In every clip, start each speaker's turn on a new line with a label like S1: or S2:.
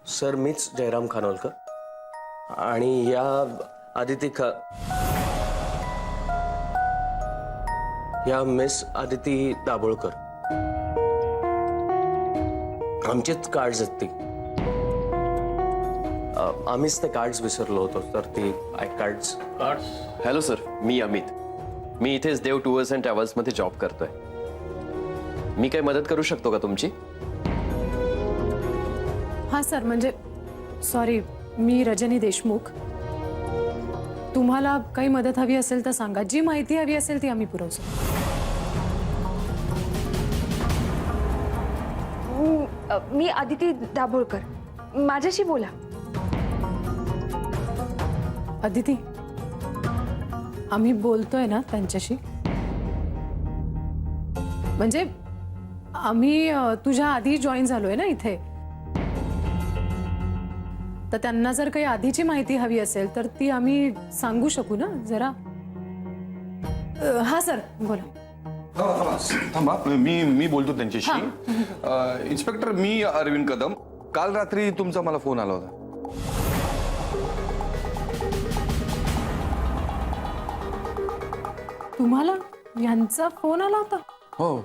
S1: Sir मीच जयराम खानोलकर आणि या या मिस आदिती दाभोळकर आमचेच कार्ड्स आहेत ती. आम्हीच ते कार्ड्स विसरलो होतो तर ती कार्ड्स.
S2: हॅलो सर, मी अमित. मी इथेच देव टूर्स अँड ट्रॅव्हल्स मध्ये जॉब करतोय. मी काही मदत करू शकतो का तुमची?
S3: हां सर, म्हणजे सॉरी, मी रजनी देशमुख. तुम्हाला काही मदत हवी असेल तर सांगा. जी माहिती हवी असेल ती आम्ही पुरवतो.
S4: मी आदिती दाभोळकर, माझ्याशी बोला.
S3: अदिती, आम्ही बोलतोय ना त्यांच्याशी? म्हणजे आम्ही तुझ्या आधी जॉईन झालोय ना इथे, तर त्यांना जर काही आधीची माहिती हवी असेल तर ती आम्ही सांगू शकू ना जरा. हा सर बोला.
S5: थांबा, मी बोलतो त्यांच्याशी. इन्स्पेक्टर, मी अरविंद कदम. काल रात्री तुमचा मला फोन आला होता.
S3: तुम्हाला यांचा फोन आला होता?
S5: हो.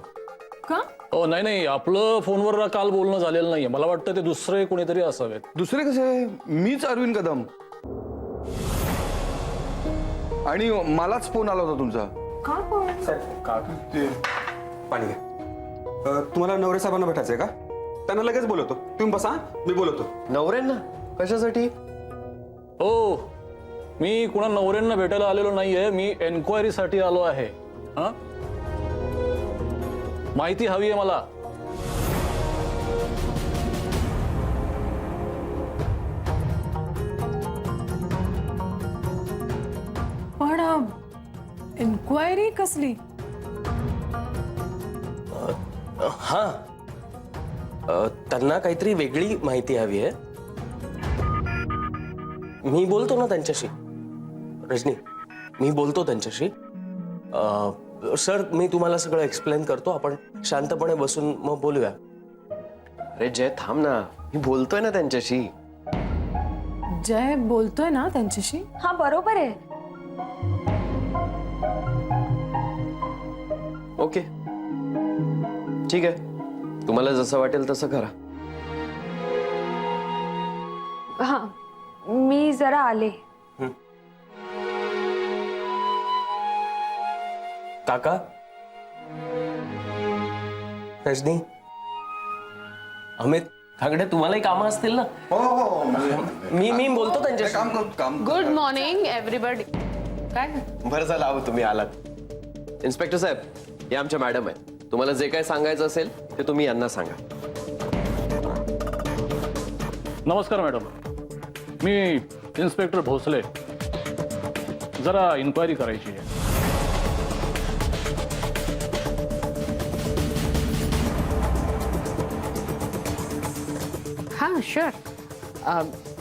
S3: का?
S6: हो, नाही, आपलं फोनवर काल बोलणं झालेलं नाहीये. मला वाटतं ते दुसरे कोणीतरी असावेत.
S5: दुसरे कसे? मीच अरविंद कदम. आणि मलाच फोन आला होता तुमचा.
S3: का फोन?
S5: ते
S7: पाणी घ्या. तुम्हाला नवरे साहेबांना भेटायचंय का? त्यांना लगेच बोलवतो. तुम्ही बसा, मी बोलवतो.
S2: नवऱ्यांना कशासाठी?
S6: हो, मी कुणा नवऱ्यांना भेटायला आलेलो नाहीये. मी एन्क्वायरीसाठी आलो आहे. हा, माहिती हवी आहे मला.
S3: पण एन्क्वायरी कसली?
S1: हां, त्यांना काहीतरी वेगळी माहिती हवी आहे. मी बोलतो ना त्यांच्याशी. रजनी, मी बोलतो त्यांच्याशी. सर, मी तुम्हाला सगळं एक्सप्लेन करतो. आपण शांतपणे बसून मग बोलूया.
S2: अरे जय, थांब ना, मी बोलतोय ना त्यांच्याशी.
S3: जय बोलतोय ना त्यांच्याशी?
S4: हा बरोबर आहे.
S2: ओके, ठीक आहे. तुम्हाला जसं वाटेल तसं करा.
S4: हा, मी जरा आले.
S1: काका, रजनी, अमित, खागडे, तुम्हालाही कामं असतील ना?
S5: हो.
S1: मी बोलतो त्यांच्याशी.
S5: काम करतो, काम.
S3: Good morning everybody. काय?
S2: बरं झालं आहो तुम्ही आलात. इन्स्पेक्टर साहेब, हे आमच्या मॅडम आहेत. तुम्हाला जे काय सांगायचं असेल ते तुम्ही यांना सांगा.
S6: नमस्कार मॅडम, मी इन्स्पेक्टर भोसले. जरा इन्क्वायरी करायची आहे.
S8: हां शुअर.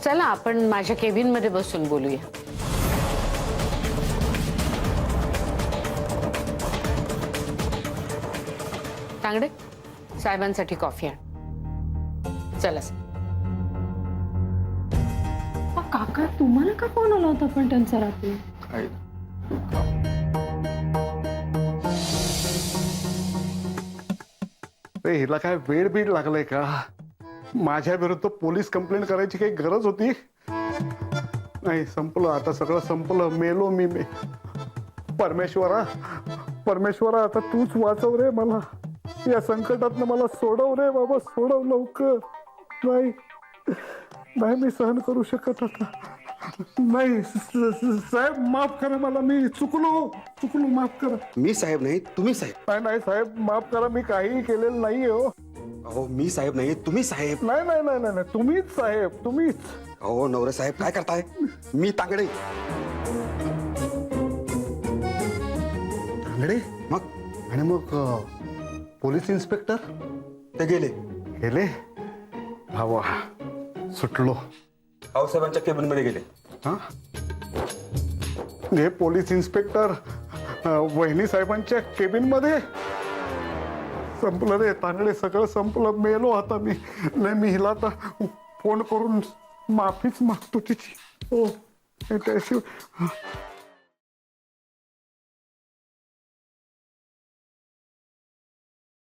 S8: चला आपण माझ्या केबिनमध्ये बसून बोलूया. तांगडे, साहेबांसाठी कॉफी आण. चला.
S3: काका, तुम्हाला का फोन आला होता पण त्यांचा रात्री?
S9: हिला काय वेळ बीड लागलाय का? माझ्या विरुद्ध पोलीस कंप्लेंट करायची काही गरज होती? नाही, संपलं आता, सगळं संपलं. मेलो मी. परमेश्वरा, आता तूच वाचव रे मला. या संकटातनं मला सोडव रे बाबा, सोडव लवकर. नाही, मी सहन करू शकत आता. नाही साहेब, माफ करा मला. मी चुकलो, माफ करा.
S7: मी साहेब नाही, तुम्ही साहेब.
S9: नाही साहेब, माफ करा. मी काहीही केलेलं नाही हो.
S7: अहो, मी साहेब नाही, तुम्ही साहेब.
S9: नाही, तुम्हीच साहेब, तुम्हीच.
S7: अहो नवरे साहेब, काय करताय? मी तांगडे.
S9: तांगडे?
S7: मग?
S9: आणि मग पोलीस इन्स्पेक्टर?
S7: ते गेले.
S9: हवा सुटलो.
S7: साहेबांच्या केबिन मध्ये गेले.
S9: हा, हे पोलीस इन्स्पेक्टर वहिनी साहेबांच्या केबिन मध्ये. संपलं रे तांगडे, सगळं संपलं. मेलो आता मी. नाही, मी हिला आता फोन करून माफीच मागतो तिची. हो त्याशिवाय